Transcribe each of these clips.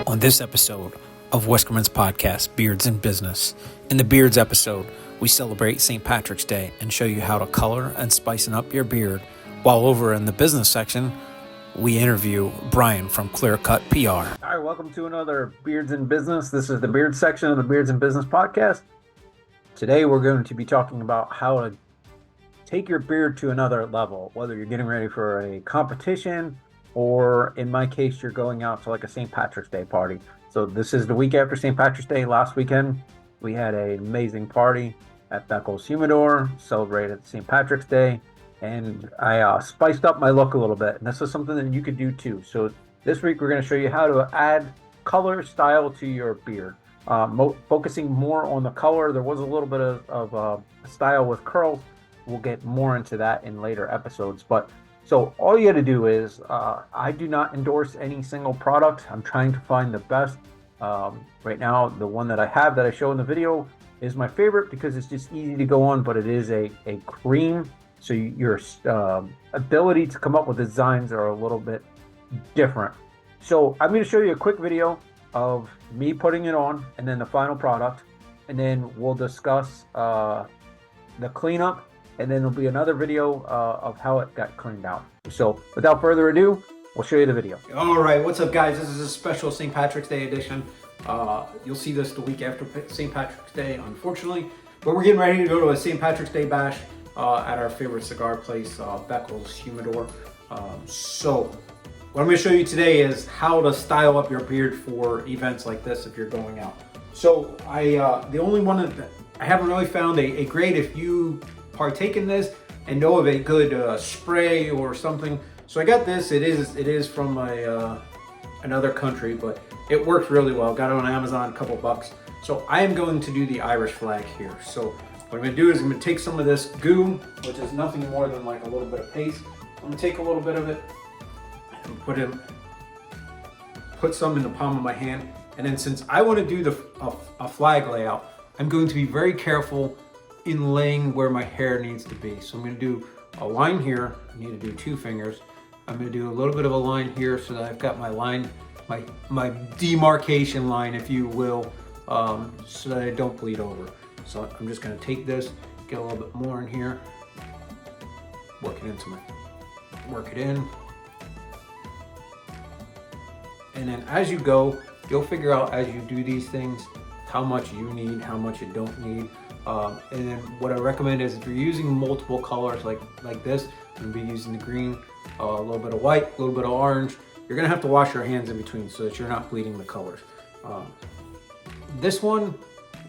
On this episode of Whiskermen's podcast, Beards in Business. In the Beards episode, we celebrate St. Patrick's Day and show you how to color and spicing up your beard. While over in the business section, we interview Bryan from Clear Cut PR. All right, welcome to another Beards in Business. This is the Beard section of the Beards in Business podcast. Today, we're going to be talking about how to take your beard to another level, whether you're getting ready for a competition or, in my case, you're going out to like a St. Patrick's Day party. So this is the week after St. Patrick's Day. Last weekend, we had an amazing party at Beckles Humidor, celebrated St. Patrick's Day, and I spiced up my look a little bit, and this is something that you could do too. So this week, we're going to show you how to add color style to your beard. Focusing more on the color. There was a little bit of style with curls. We'll get more into that in later episodes. But so all you got to do is, I do not endorse any single product. I'm trying to find the best. Right now, the one that I have that I show in the video is my favorite because it's just easy to go on, but it is a cream. So your ability to come up with designs are a little bit different. So I'm going to show you a quick video of me putting it on and then the final product, and then we'll discuss the cleanup, and then there'll be another video of how it got cleaned out. So without further ado, we'll show you the video. All right, what's up guys? This is a special St. Patrick's Day edition. You'll see this the week after St. Patrick's Day, unfortunately, but we're getting ready to go to a St. Patrick's Day bash at our favorite cigar place, Beckles Humidor. So what I'm going to show you today is how to style up your beard for events like this if you're going out. So the only one that I haven't really found a great, if you partake in this and know of a good spray or something. So I got this. It is from another country, but it works really well. Got it on Amazon, a couple bucks. So I am going to do the Irish flag here. So what I'm going to do is I'm going to take some of this goo, which is nothing more than like a little bit of paste. I'm going to take a little bit of it and put some in the palm of my hand. And then since I want to do a flag layout, I'm going to be very careful in laying where my hair needs to be. So I'm going to do a line here. I need to do 2 fingers. I'm going to do a little bit of a line here so that I've got my line, my demarcation line, if you will, so that I don't bleed over. So I'm just going to take this, get a little bit more in here, work it in. And then as you go, you'll figure out as you do these things how much you need, how much you don't need. And then what I recommend is if you're using multiple colors like this, I'm going to be using the green, a little bit of white, a little bit of orange. You're going to have to wash your hands in between so that you're not bleeding the colors. This one,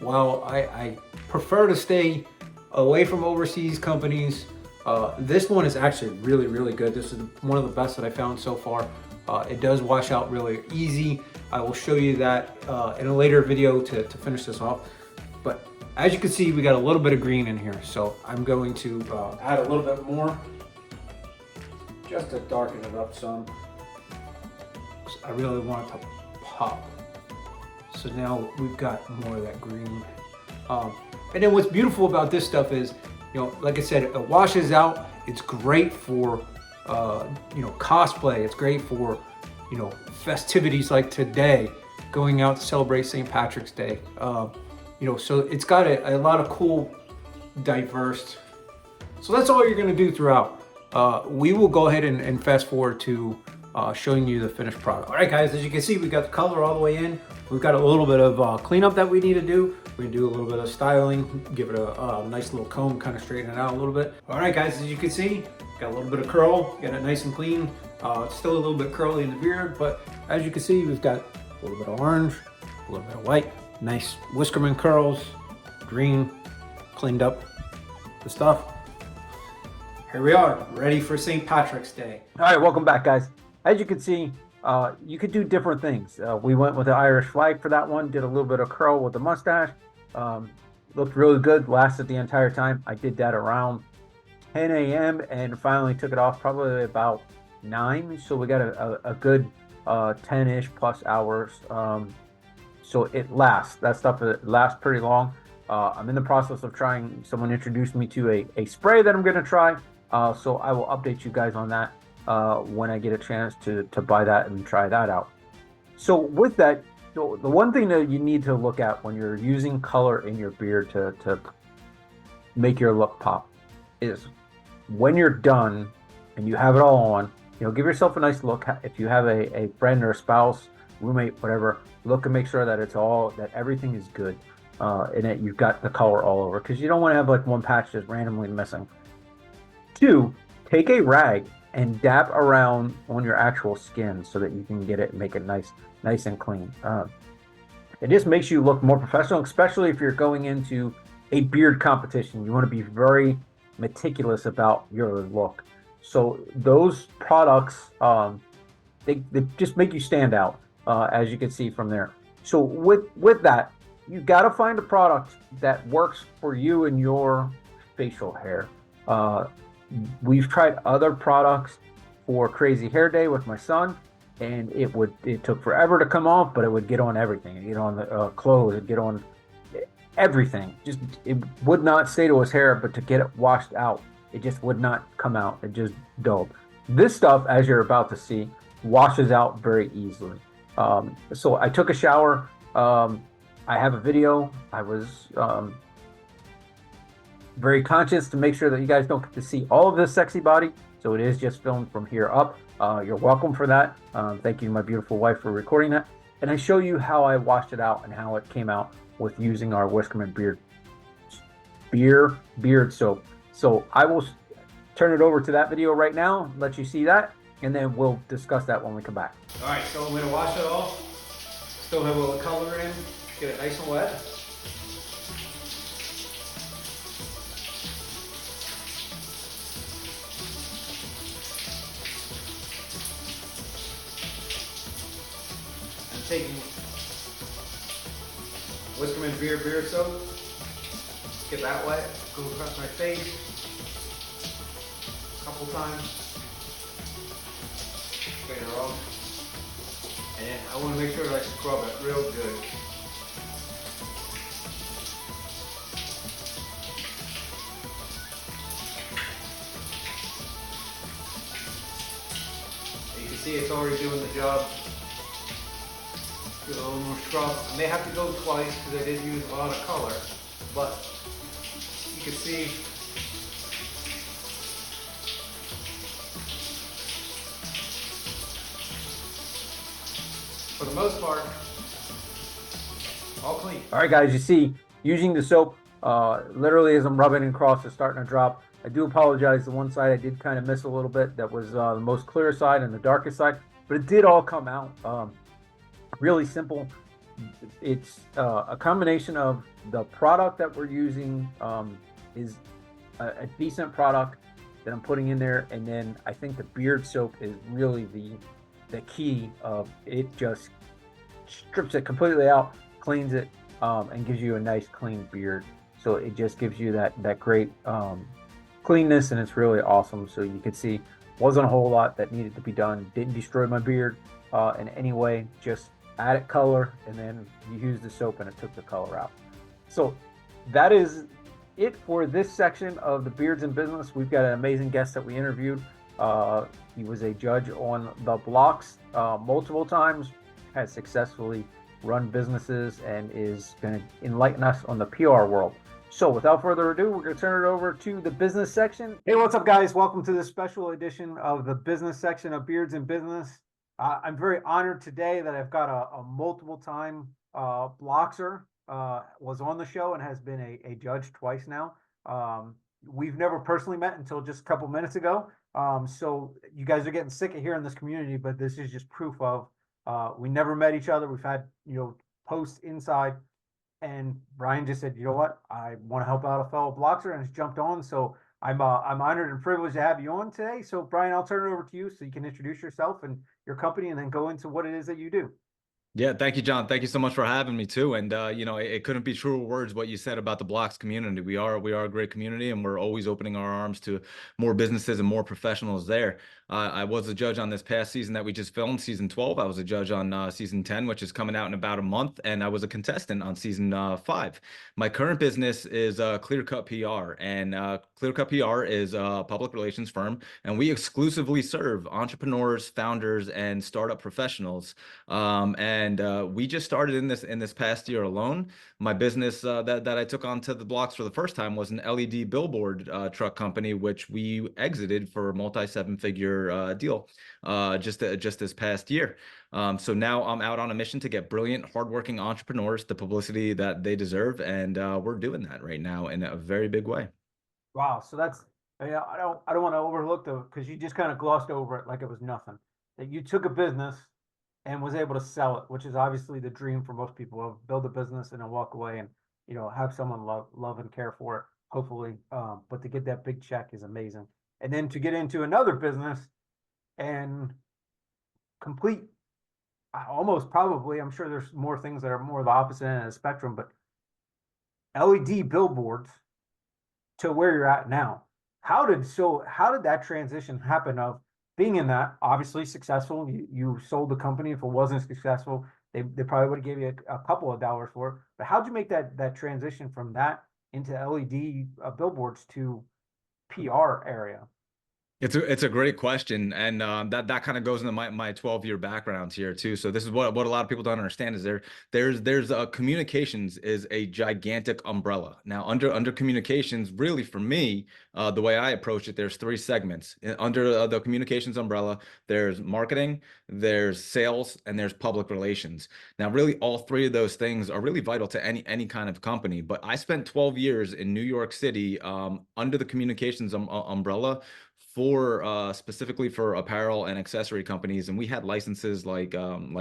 while I prefer to stay away from overseas companies, this one is actually really, really good. This is one of the best that I found so far. It does wash out really easy. I will show you that in a later video to finish this off. But as you can see, we got a little bit of green in here. So I'm going to add a little bit more just to darken it up some. I really want it to pop. So now we've got more of that green. And then what's beautiful about this stuff is, like I said, it washes out. It's great for cosplay. It's great for, festivities like today, going out to celebrate St. Patrick's Day. So it's got a lot of cool, diverse. So that's all you're going to do throughout. We will go ahead and fast forward to showing you the finished product. All right, guys, as you can see, we've got the color all the way in. We've got a little bit of cleanup that we need to do. We do a little bit of styling, give it a nice little comb, kind of straighten it out a little bit. All right, guys, as you can see, got a little bit of curl, got it nice and clean. It's still a little bit curly in the beard, but as you can see, we've got a little bit of orange, a little bit of white, nice Whiskermen curls, green, cleaned up the stuff. Here we are, ready for St. Patrick's Day. All right, welcome back, guys. As you can see, you could do different things. We went with the Irish flag for that one, did a little bit of curl with the mustache. Looked really good, lasted the entire time. I did that around 10 a.m. and finally took it off probably about 9. So we got a good 10-ish plus hours. So it lasts. That stuff lasts pretty long. I'm in the process of trying. Someone introduced me to a spray that I'm going to try. So I will update you guys on that when I get a chance to buy that and try that out. So with that, the one thing that you need to look at when you're using color in your beard to make your look pop is when you're done and you have it all on, give yourself a nice look. If you have a friend or a spouse, roommate, whatever, look and make sure that that everything is good. And that you've got the color all over, because you don't want to have like one patch just randomly missing. Two, take a rag and dab around on your actual skin so that you can get it and make it nice and clean. It just makes you look more professional, especially if you're going into a beard competition. You want to be very meticulous about your look. So those products, they just make you stand out, as you can see from there. So with that, you got to find a product that works for you and your facial hair. We've tried other products for Crazy Hair Day with my son, and it took forever to come off, but it would get on everything. It'd get on the clothes, it'd get on everything. Just it would not stay to his hair, but to get it washed out, it just would not come out. It just dulled. This stuff, as you're about to see, washes out very easily. So I took a shower. I have a video. I was very conscious to make sure that you guys don't get to see all of this sexy body. So it is just filmed from here up. You're welcome for that. Thank you to my beautiful wife for recording that. And I show you how I washed it out and how it came out with using our Whiskermen beard soap. So I will turn it over to that video right now, let you see that, and then we'll discuss that when we come back. All right, so I'm gonna wash it off. Still have a little color in, get it nice and wet. I'm taking Whiskermen beard soap, get that wet, go across my face a couple times, clean it off, and then I want to make sure that I scrub it real good. You can see it's already doing the job. Do a little more scrub. I may have to go twice because I did use a lot of color, but you can see for the most part, all clean. All right, guys, you see, using the soap, literally as I'm rubbing it across, it's starting to drop. I do apologize. The one side I did kind of miss a little bit. That was the most clear side and the darkest side, but it did all come out. Really simple. It's a combination of the product that we're using is a decent product that I'm putting in there, and then I think the beard soap is really the key of it. Just strips it completely out, cleans it, and gives you a nice clean beard. So it just gives you that great cleanness, and it's really awesome. So you can see wasn't a whole lot that needed to be done. Didn't destroy my beard in any way. Just added color, and then you use the soap and it took the color out. So that is it for this section of the Beards in Business. We've got an amazing guest that we interviewed. He was a judge on the BLOX multiple times, has successfully run businesses, and is going to enlighten us on the PR world. So without further ado, we're going to turn it over to the business section. Hey, what's up, guys? Welcome to this special edition of the business section of Beards in Business. I'm very honored today that I've got a multiple time BLOXer, was on the show and has been a judge twice now. We've never personally met until just a couple minutes ago. So you guys are getting sick of hearing this community, but this is just proof of we never met each other. We've had posts inside, and Bryan just said, you know what, I want to help out a fellow BLOXer, and has jumped on. So I'm honored and privileged to have you on today. So Bryan, I'll turn it over to you so you can introduce yourself and your company, and then go into what it is that you do. Yeah, thank you, John. Thank you so much for having me too. And it couldn't be truer words what you said about the BLOX community. We are a great community, and we're always opening our arms to more businesses and more professionals there. I was a judge on this past season that we just filmed, season 12. I was a judge on season 10, which is coming out in about a month, and I was a contestant on season 5. My current business is Clear Cut PR, and Clear Cut PR is a public relations firm, and we exclusively serve entrepreneurs, founders, and startup professionals. And we just started in this past year alone. My business that I took onto the blocks for the first time was an LED billboard truck company, which we exited for a multi-seven-figure deal just this past year. So now I'm out on a mission to get brilliant, hardworking entrepreneurs the publicity that they deserve, and we're doing that right now in a very big way. Wow. So that's, yeah, I don't want to overlook the, because you just kind of glossed over it like it was nothing. That you took a business and was able to sell it, which is obviously the dream for most people of build a business and then walk away and, have someone love and care for it, hopefully. But to get that big check is amazing. And then to get into another business and complete almost probably, I'm sure there's more things that are more the opposite end of the spectrum, but LED billboards to where you're at now. How did that transition happen of being in that obviously successful? You sold the company. If it wasn't successful, they probably would have gave you a couple of dollars for it. But how'd you make that transition from that into LED billboards to PR area? It's a great question, and that kind of goes into my 12-year background here too. So this is what a lot of people don't understand is there's communications is a gigantic umbrella. Now under communications, really for me, the way I approach it, there's three segments. Under the communications umbrella, there's marketing, there's sales, and there's public relations. Now really all three of those things are really vital to any kind of company. But I spent 12 years in New York City under the communications umbrella for specifically for apparel and accessory companies, and we had licenses like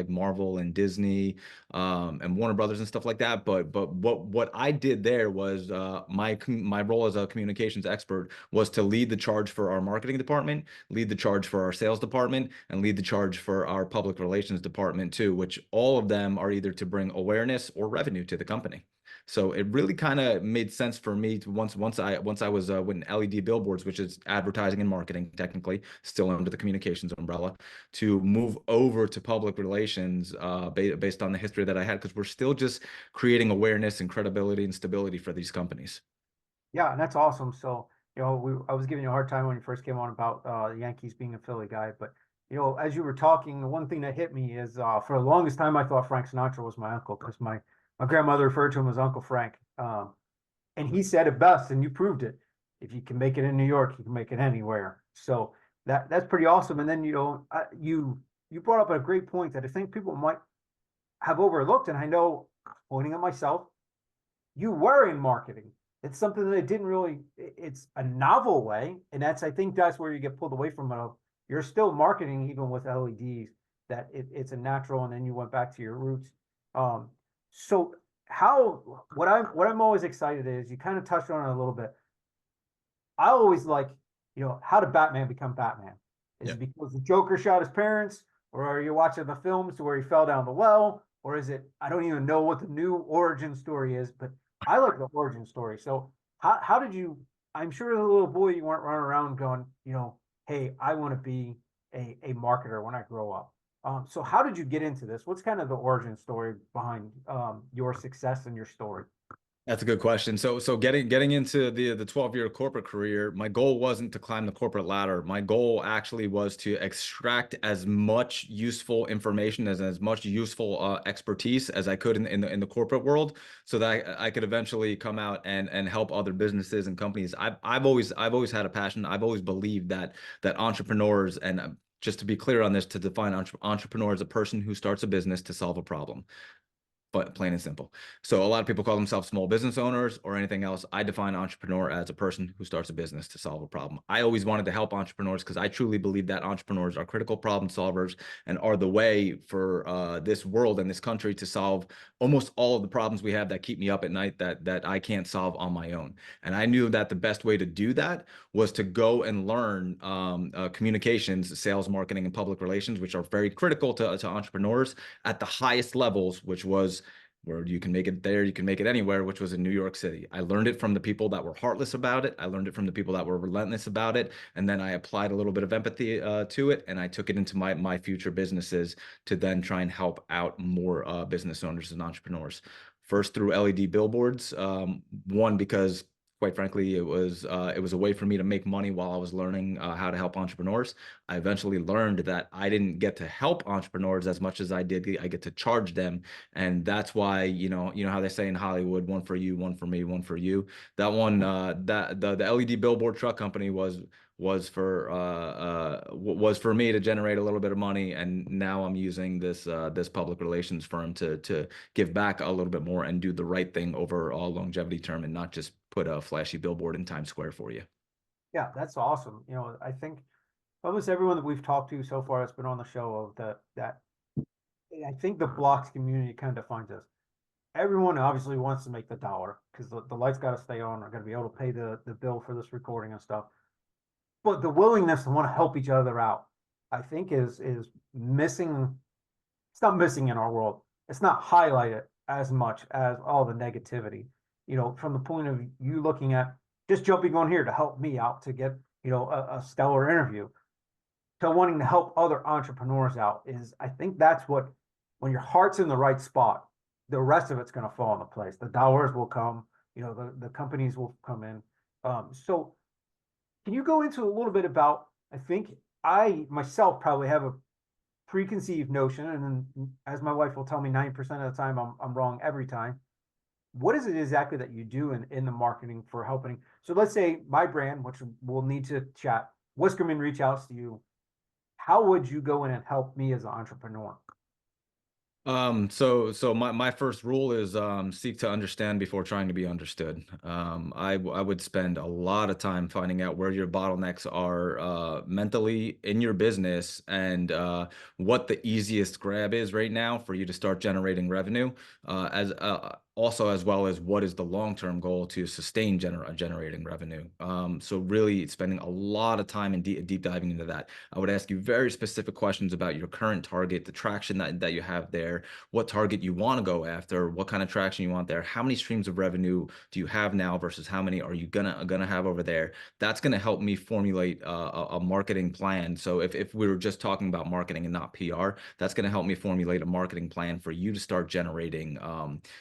Marvel and Disney and Warner Brothers and stuff like that. But what I did there was my role as a communications expert was to lead the charge for our marketing department, lead the charge for our sales department, and lead the charge for our public relations department too, which all of them are either to bring awareness or revenue to the company. So it really kind of made sense for me to once I was with LED billboards, which is advertising and marketing, technically still under the communications umbrella, to move over to public relations based on the history that I had, because we're still just creating awareness and credibility and stability for these companies. Yeah, and that's awesome. So, I was giving you a hard time when you first came on about the Yankees being a Philly guy, but as you were talking, the one thing that hit me is for the longest time I thought Frank Sinatra was my uncle because my grandmother referred to him as Uncle Frank. And he said it best, and you proved it. If you can make it in New York, you can make it anywhere. So that's pretty awesome. And then you brought up a great point that I think people might have overlooked, and I know, pointing at myself, you were in marketing. It's something that I didn't really, it's a novel way. And I think that's where you get pulled away from it. You're still marketing even with LEDs, that it's a natural, and then you went back to your roots. Um, so what I'm always excited is you kind of touched on it a little bit. I always like, how did Batman become Batman? Is Yeah. it because the Joker shot his parents, or are you watching the films to where he fell down the well? Or is it, I don't even know what the new origin story is, but I like the origin story. So how did you, I'm sure as a little boy, you weren't running around going, hey, I want to be a marketer when I grow up. So how did you get into this? What's kind of the origin story behind your success and your story? That's a good question. So getting into the 12-year corporate career, my goal wasn't to climb the corporate ladder. My goal actually was to extract as much useful information as much useful expertise as I could in the corporate world, so that I could eventually come out and help other businesses and companies. I've always had a passion. I've always believed that entrepreneurs, and just to be clear on this, to define entrepreneur as a person who starts a business to solve a problem. but plain and simple. So a lot of people call themselves small business owners or anything else. I define entrepreneur as a person who starts a business to solve a problem. I always wanted to help entrepreneurs because I truly believe that entrepreneurs are critical problem solvers and are the way for this world and this country to solve almost all of the problems we have that keep me up at night that I can't solve on my own. And I knew that the best way to do that was to go and learn communications, sales, marketing, and public relations, which are very critical to entrepreneurs at the highest levels, which was where you can make it there, you can make it anywhere, which was in New York City. I learned it from the people that were heartless about it. I learned it from the people that were relentless about it. And then I applied a little bit of empathy to it, and I took it into my future businesses to then try and help out more business owners and entrepreneurs. First through LED billboards, one, because quite frankly, it was a way for me to make money while I was learning how to help entrepreneurs. I eventually learned that I didn't get to help entrepreneurs as much as I get to charge them, and that's why you know how they say in Hollywood, one for you, one for me, one for you. That one, that the LED billboard truck company was for me to generate a little bit of money, and now I'm using this public relations firm to give back a little bit more and do the right thing over a longevity term and not just put a flashy billboard in Times Square for you. Yeah, that's awesome. I think almost everyone that we've talked to so far that's been on the show of that I think the BLOX community kind of defines us. Everyone obviously wants to make the dollar because the lights got to stay on. Are going to be able to pay the bill for this recording and stuff. But the willingness to want to help each other out, I think, is missing. It's not missing in our world. It's not highlighted as much as all the negativity. From the point of you looking at just jumping on here to help me out to get a stellar interview, to wanting to help other entrepreneurs out is, I think that's what, when your heart's in the right spot, the rest of it's going to fall into place. The dollars will come, the companies will come in. So can you go into a little bit about, I think I myself probably have a preconceived notion, and then as my wife will tell me 90% of the time I'm wrong every time. What is it exactly that you do in the marketing for helping? So let's say my brand, which we'll need to chat, Whiskermen reach out to you. How would you go in and help me as an entrepreneur? So my first rule is seek to understand before trying to be understood. I would spend a lot of time finding out where your bottlenecks are mentally in your business, and what the easiest grab is right now for you to start generating revenue, as also as well as what is the long-term goal to sustain generating revenue. So really spending a lot of time and deep diving into that. I would ask you very specific questions about your current target, the traction that you have there, what target you want to go after, what kind of traction you want there, how many streams of revenue do you have now versus how many are you gonna have over there. That's gonna help me formulate a marketing plan. So if we were just talking about marketing and not PR, that's gonna help me formulate a marketing plan for you to start generating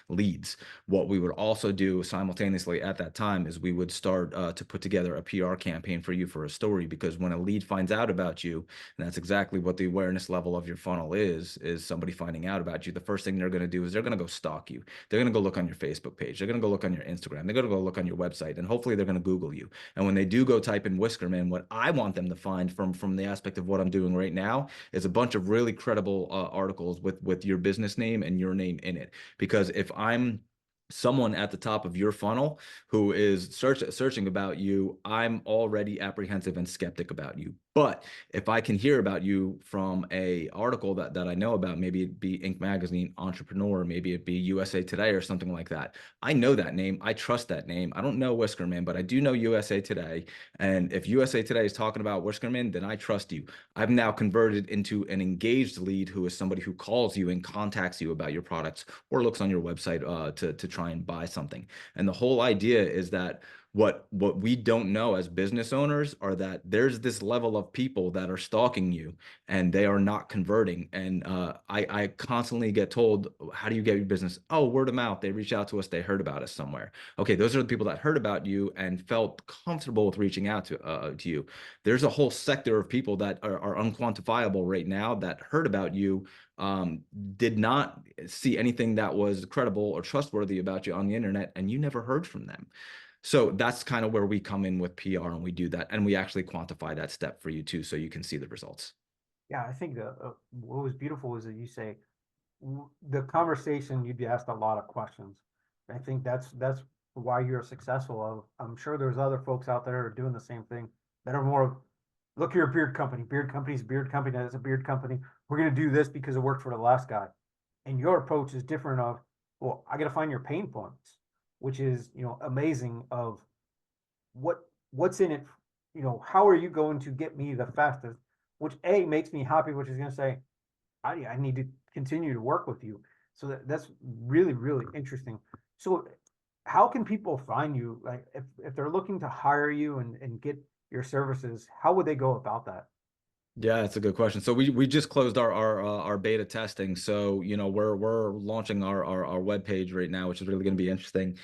leads. What we would also do simultaneously at that time is we would start to put together a PR campaign for you for a story, because when a lead finds out about you, and that's exactly what the awareness level of your funnel is somebody finding out about you, the first thing they're going to do is they're going to go stalk you. They're going to go look on your Facebook page. They're going to go look on your Instagram. They're going to go look on your website, and hopefully they're going to Google you. And when they do go type in Whiskerman, what I want them to find from the aspect of what I'm doing right now is a bunch of really credible articles with your business name and your name in it. Because if I'm someone at the top of your funnel who is searching about you, I'm already apprehensive and skeptic about you. But if I can hear about you from a article that I know about, maybe it be Inc. Magazine, Entrepreneur, maybe it be USA Today or something like that, I know that name. I trust that name. I don't know Whiskerman, but I do know USA Today. And if USA Today is talking about Whiskerman, then I trust you. I've now converted into an engaged lead who is somebody who calls you and contacts you about your products or looks on your website to try and buy something. And the whole idea is that what we don't know as business owners are that there's this level of people that are stalking you and they are not converting. And I constantly get told, how do you get your business? Oh, word of mouth. They reach out to us. They heard about us somewhere. Okay, those are the people that heard about you and felt comfortable with reaching out to you. There's a whole sector of people that are unquantifiable right now that heard about you, did not see anything that was credible or trustworthy about you on the internet, and you never heard from them. So that's kind of where we come in with PR, and we do that, and we actually quantify that step for you too, so you can see the results. Yeah, I think what was beautiful is that you say the conversation, you'd be asked a lot of questions. I think that's why you're successful. I'm sure there's other folks out there who are doing the same thing that are more of, look, you're a beard company. Beard company's a beard company. That's a beard company. We're gonna do this because it worked for the last guy. And your approach is different of, well, I gotta find your pain points, which is, amazing of what's in it, how are you going to get me the fastest, which A makes me happy, which is gonna say, I need to continue to work with you. So that's really, really interesting. So how can people find you? Like if they're looking to hire you and get your services, how would they go about that? Yeah, that's a good question. So we just closed our beta testing. So, we're launching our web page right now, which is really going to be interesting.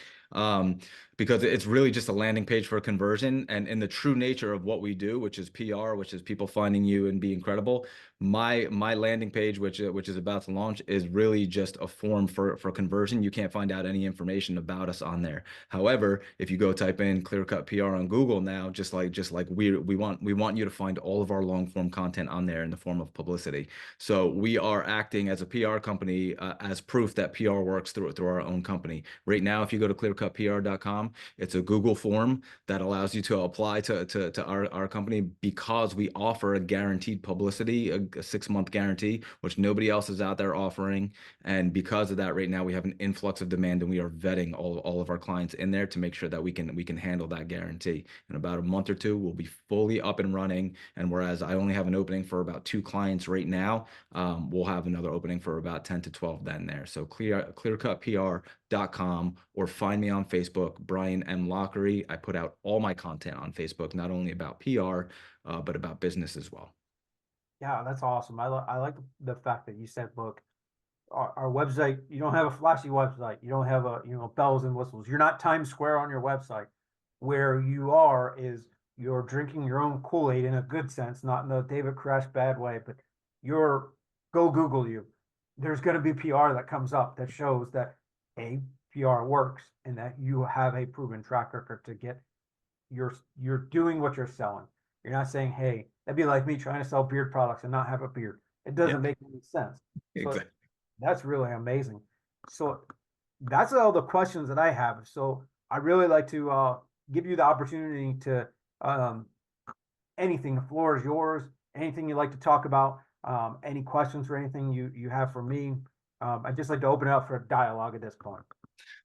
Because it's really just a landing page for conversion, and in the true nature of what we do, which is PR, which is people finding you and being credible. My landing page, which is about to launch, is really just a form for conversion. You can't find out any information about us on there. However, if you go type in Clear Cut PR on Google now, just like we want you to find all of our long form content on there in the form of publicity. So we are acting as a PR company, as proof that PR works through our own company. Right now, if you go to clearcutpr.com, it's a Google form that allows you to apply to our company, because we offer a guaranteed publicity, a 6-month guarantee, which nobody else is out there offering. And because of that, right now we have an influx of demand, and we are vetting all of our clients in there to make sure that we can handle that guarantee. In about a month or two, we'll be fully up and running. And whereas I only have an opening for about 2 clients right now, we'll have another opening for about 10 to 12 then there. So clearcutpr.com, or find me on Facebook, Bryan M. Laughery. I put out all my content on Facebook, not only about PR, but about business as well. Yeah, that's awesome. I like the fact that you said, look, our website, you don't have a flashy website. You don't have bells and whistles. You're not Times Square on your website. Where you are is you're drinking your own Kool-Aid in a good sense, not in the David Koresh bad way, but you're go Google you. There's going to be PR that comes up that shows that PR works and that you have a proven track record to get you're doing what you're selling. You're not saying, hey, that'd be like me trying to sell beard products and not have a beard. It Yeah, doesn't make any sense. So exactly. that's really amazing. So that's all the questions that I have. So I really like to give you the opportunity to um, anything. The floor is yours. Anything you'd like to talk about? Any questions or anything you have for me? I'd just like to open it up for a dialogue at this point.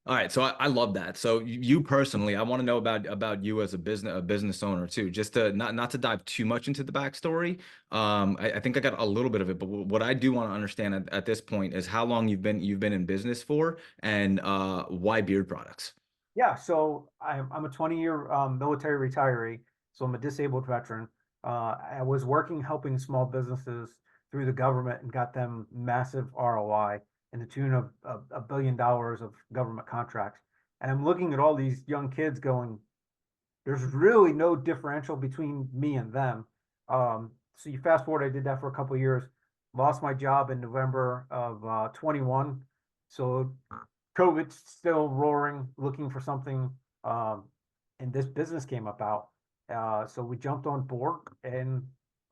All right, so I love that. So you personally, I want to know about you as a business owner too. Just to not to dive too much into the backstory. I think I got a little bit of it, but what I do want to understand at this point is how long you've been in business for, and why beard products. Yeah, so I'm a 20-year military retiree, so I'm a disabled veteran. I was working helping small businesses through the government and got them massive ROI in the tune of $1 billion of government contracts. And I'm looking at all these young kids going, there's really no differential between me and them. So you fast forward, I did that for a couple of years, lost my job in November of 21. So COVID's still roaring, looking for something, and this business came about. So we jumped on board and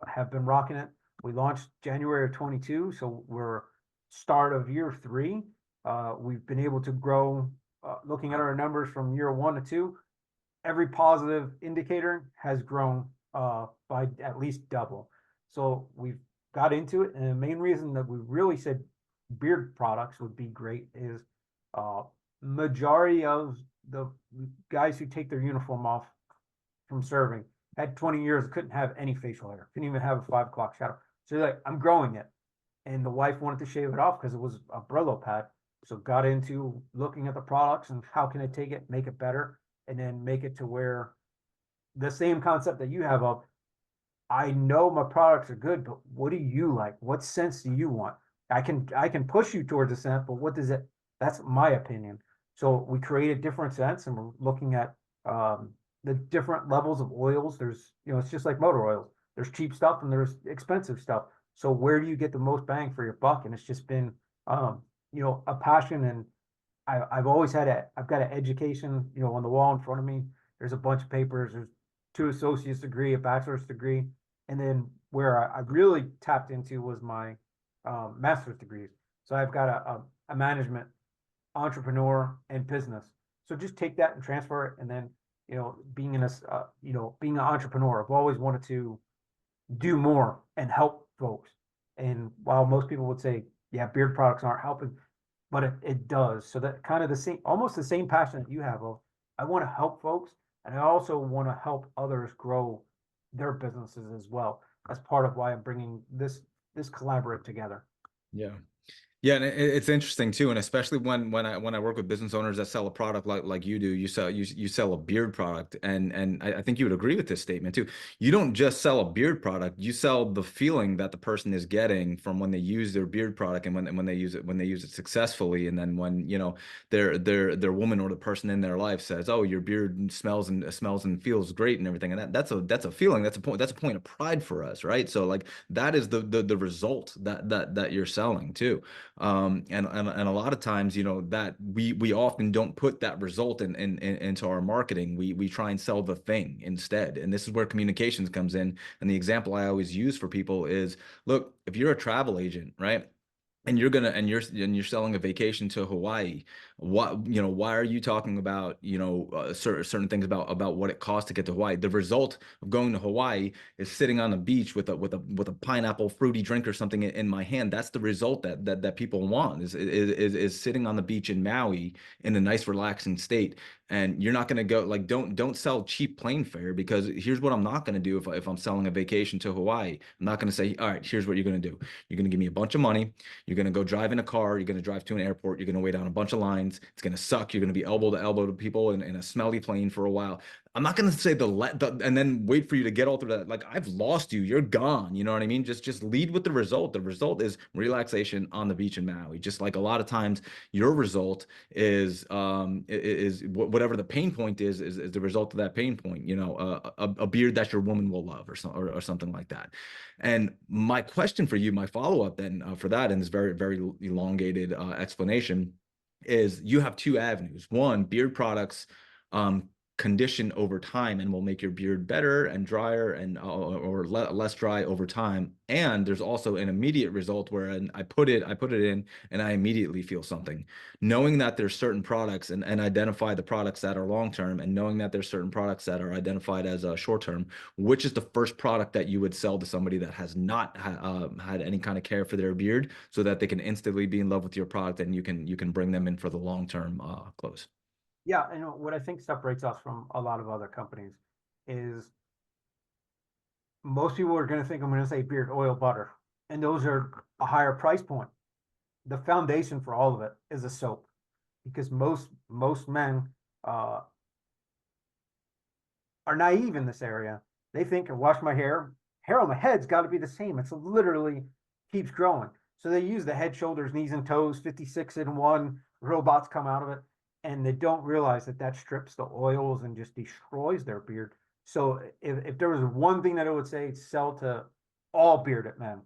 have been rocking it. We launched January of 22, so we're start of year 3. We've been able to grow, looking at our numbers from year 1 to 2, every positive indicator has grown by at least double. So we've got into it, and the main reason that we really said beard products would be great is majority of the guys who take their uniform off from serving had 20 years, couldn't have any facial hair, couldn't even have a 5 o'clock shadow. So they're like, I'm growing it. And the wife wanted to shave it off because it was a Brillo pad. So got into looking at the products and how can I take it, make it better, and then make it to where the same concept that you have of, I know my products are good, but what do you like? What sense do you want? I can push you towards a scent, but what does it? That's my opinion. So we created different scents, and we're looking at the different levels of oils. There's, it's just like motor oils. There's cheap stuff and there's expensive stuff. So where do you get the most bang for your buck? And it's just been, a passion. And I've always I've got an education, on the wall in front of me. There's a bunch of papers. There's 2 associate's degree, a bachelor's degree. And then where I really tapped into was my master's degrees. So I've got a management, entrepreneur, and business. So just take that and transfer it. And then, being being an entrepreneur, I've always wanted to do more and help folks. And while most people would say, yeah, beard products aren't helping, but it does. So that kind of the same, almost the same passion that you have of, I want to help folks, and I also want to help others grow their businesses as well. That's part of why I'm bringing this collaborate together. Yeah. Yeah, and it's interesting too, and especially when I work with business owners that sell a product like you do, you sell a beard product, and I think you would agree with this statement too. You don't just sell a beard product; you sell the feeling that the person is getting from when they use their beard product, and when they use it successfully, and then when their woman or the person in their life says, "Oh, your beard smells and feels great and everything," and that's a feeling, that's a point of pride for us, right? So like that is the result that you're selling too. And a lot of times, that we often don't put that result into our marketing. We try and sell the thing instead. And this is where communications comes in. And the example I always use for people is, look, if you're a travel agent, right? And you're selling a vacation to Hawaii. Why are you talking about, certain things about what it costs to get to Hawaii? The result of going to Hawaii is sitting on the beach with a pineapple fruity drink or something in my hand. That's the result that people want is sitting on the beach in Maui in a nice relaxing state. And you're not going to go, like, don't sell cheap plane fare, because here's what I'm not going to do if I'm selling a vacation to Hawaii. I'm not going to say, all right, here's what you're going to do. You're going to give me a bunch of money. You're going to go drive in a car. You're going to drive to an airport. You're going to wait on a bunch of lines. It's going to suck. You're going to be elbow to elbow to people in a smelly plane for a while. I'm not going to say and then wait for you to get all through that. Like, I've lost you. You're gone. You know what I mean? Just lead with the result. The result is relaxation on the beach in Maui. Just like a lot of times, your result is whatever the pain point is the result of that pain point. A beard that your woman will love, or something like that. And my question for you, my follow up then for that, and this very very elongated explanation, is you have two avenues. One, beard products condition over time and will make your beard better and drier and less dry over time. And there's also an immediate result where I put it in and I immediately feel something. Knowing that there's certain products and identify the products that are long term, and knowing that there's certain products that are identified as short term, which is the first product that you would sell to somebody that has not had any kind of care for their beard, so that they can instantly be in love with your product and you can bring them in for the long term close. Yeah, and what I think separates us from a lot of other companies is most people are going to think I'm going to say beard oil butter, and those are a higher price point. The foundation for all of it is a soap, because most men are naive in this area. They think I wash my hair on my head's got to be the same. It's literally keeps growing. So they use the head, shoulders, knees, and toes, 56 in one. Robots come out of it, and they don't realize that strips the oils and just destroys their beard. So if there was one thing that I would say, sell to all bearded men,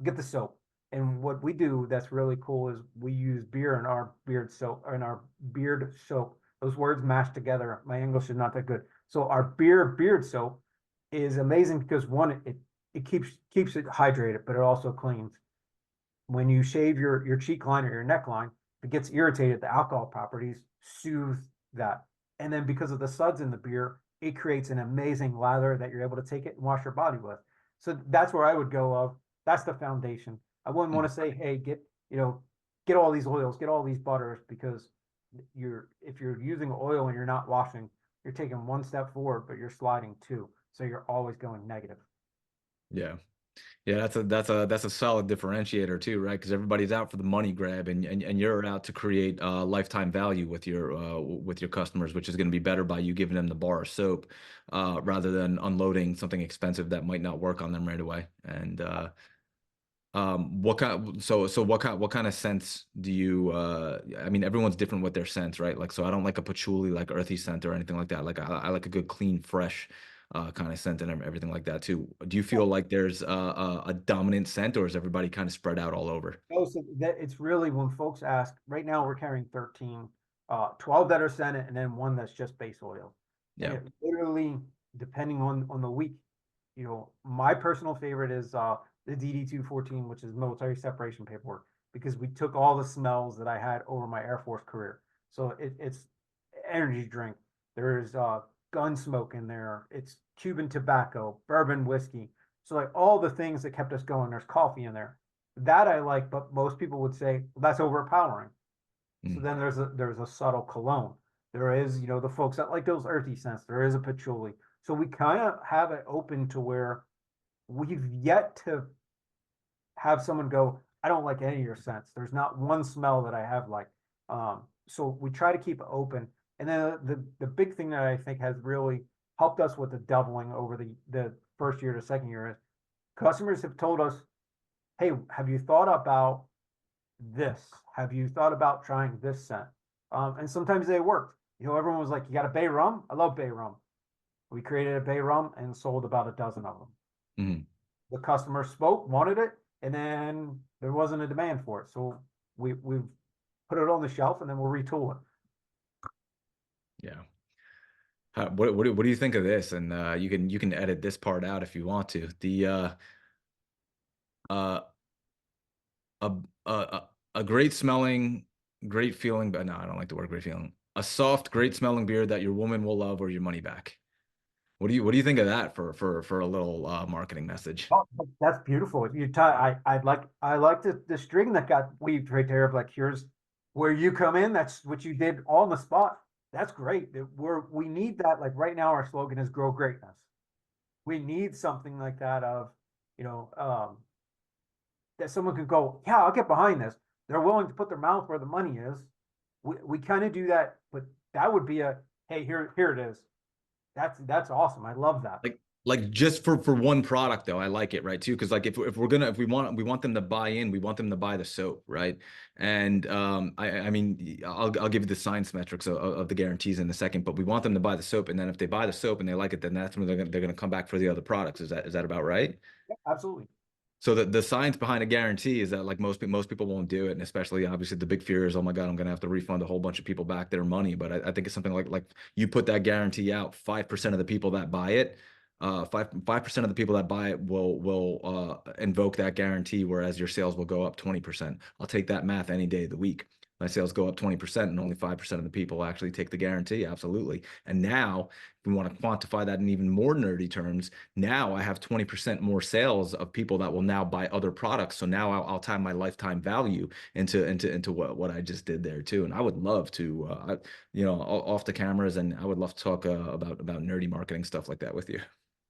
get the soap. And what we do that's really cool is we use beer in our beard soap, or in our beard soap. Those words mashed together. My English is not that good. So our beard soap is amazing because one, it keeps it hydrated, but it also cleans. When you shave your cheek line or your neckline, if it gets irritated, the alcohol properties soothe that. And then because of the suds in the beer, it creates an amazing lather that you're able to take it and wash your body with. So that's where I would go of, that's the foundation. I wouldn't want to say, hey, get all these oils, get all these butters, because if you're using oil and you're not washing, you're taking one step forward, but you're sliding two. So you're always going negative. Yeah. Yeah, that's a solid differentiator too, right? Because everybody's out for the money grab, and you're out to create lifetime value with your customers, which is going to be better by you giving them the bar of soap rather than unloading something expensive that might not work on them right away. And what kind of scents do you I mean, everyone's different with their scents, right? Like, so I don't like a patchouli, like earthy scent or anything like that. Like I like a good clean fresh kind of scent and everything like that too. Do you feel like there's a dominant scent, or is everybody kind of spread out all over? Oh, so that it's really, when folks ask, right now we're carrying 13, 12 that are scented, and then one that's just base oil. And Yeah. it literally, depending on the week, my personal favorite is the DD214, which is military separation paperwork. because we took all the smells that I had over my Air Force career. So it's energy drink. There's gun smoke in there. It's Cuban tobacco, bourbon whiskey. So like all the things that kept us going. There's coffee in there. That I like, but most people would say, well, that's overpowering. So then there's a subtle cologne. There is, the folks that like those earthy scents. There is a patchouli. So we kind of have it open to where we've yet to have someone go, I don't like any of your scents. There's not one smell that I have like. So we try to keep it open. And then the big thing that I think has really helped us with the doubling over the first year to second year is customers have told us, hey, have you thought about this? Have you thought about trying this scent? And sometimes they worked. Everyone was like, you got a bay rum? I love bay rum. We created a bay rum and sold about a dozen of them. The customer spoke, wanted it, and then there wasn't a demand for it. So we've put it on the shelf and then we'll retool it. Yeah. What do you think of this? And you can edit this part out if you want to. A great smelling, great feeling, but no, I don't like the word great feeling. A soft, great smelling beer that your woman will love or your money back. What do you think of that for a little marketing message? Oh, that's beautiful. If you I like the string that got weaved right there of like, here's where you come in. That's what you did on the spot. That's great. We need that. Like right now, our slogan is grow greatness. We need something like that of, that someone can go, yeah, I'll get behind this. They're willing to put their mouth where the money is. We kind of do that, but that would be hey, here it is. That's awesome. I love that. Like just for one product though, I like it, right, too, because like if we want them to buy in, we want them to buy the soap, right? And I mean I'll give you the science metrics of the guarantees in a second, but we want them to buy the soap, and then if they buy the soap and they like it, then that's when they're gonna come back for the other products. Is that about right? Yeah, absolutely. So the science behind a guarantee is that like most people won't do it, and especially obviously the big fear is, oh my God, I'm gonna have to refund a whole bunch of people back their money. But I think it's something like you put that guarantee out, 5% of the people that buy it, 5% of the people that buy it will invoke that guarantee, whereas your sales will go up 20%. I'll take that math any day of the week. My sales go up 20% and only 5% of the people actually take the guarantee. Absolutely. And now, if we want to quantify that in even more nerdy terms, now I have 20% more sales of people that will now buy other products. So now I'll tie my lifetime value into what I just did there too. And I would love to, off the cameras, and I would love to talk about nerdy marketing stuff like that with you.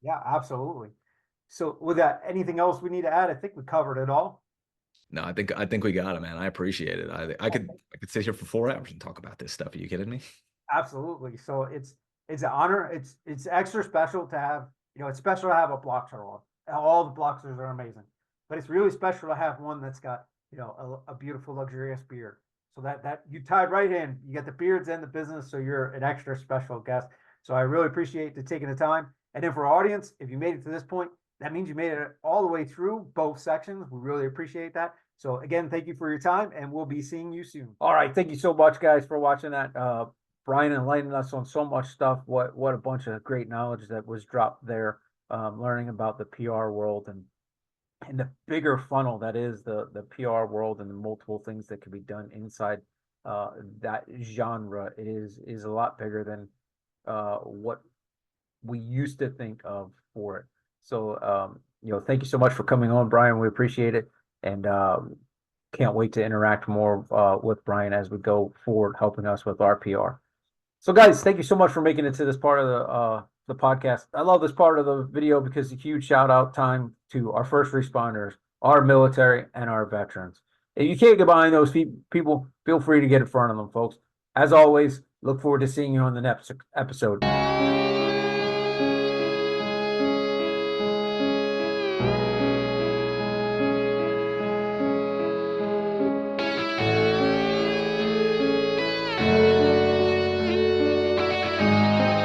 Yeah, absolutely. So with that, anything else we need to add? I think we covered it all. No, I think we got it, man. I appreciate it. I could sit here for 4 hours and talk about this stuff. Are you kidding me? Absolutely. So it's an honor. It's extra special to have, it's special to have a Bloxer on. All the Bloxers are amazing, but it's really special to have one that's got, a beautiful, luxurious beard. So that you tied right in. You got the beards and the business, so you're an extra special guest. So I really appreciate you taking the time. And then for our audience, if you made it to this point, that means you made it all the way through both sections. We really appreciate that. So again, thank you for your time, and we'll be seeing you soon. All right. Thank you so much, guys, for watching that. Bryan enlightened us on so much stuff. What a bunch of great knowledge that was dropped there, learning about the PR world and the bigger funnel that is the PR world, and the multiple things that can be done inside that genre. It is a lot bigger than what we used to think of for it. So, thank you so much for coming on, Bryan. We appreciate it. And can't wait to interact more with Bryan as we go forward, helping us with our PR. So, guys, thank you so much for making it to this part of the podcast. I love this part of the video because it's a huge shout out time to our first responders, our military, and our veterans. If you can't get behind those people, feel free to get in front of them, folks. As always, look forward to seeing you on the next episode.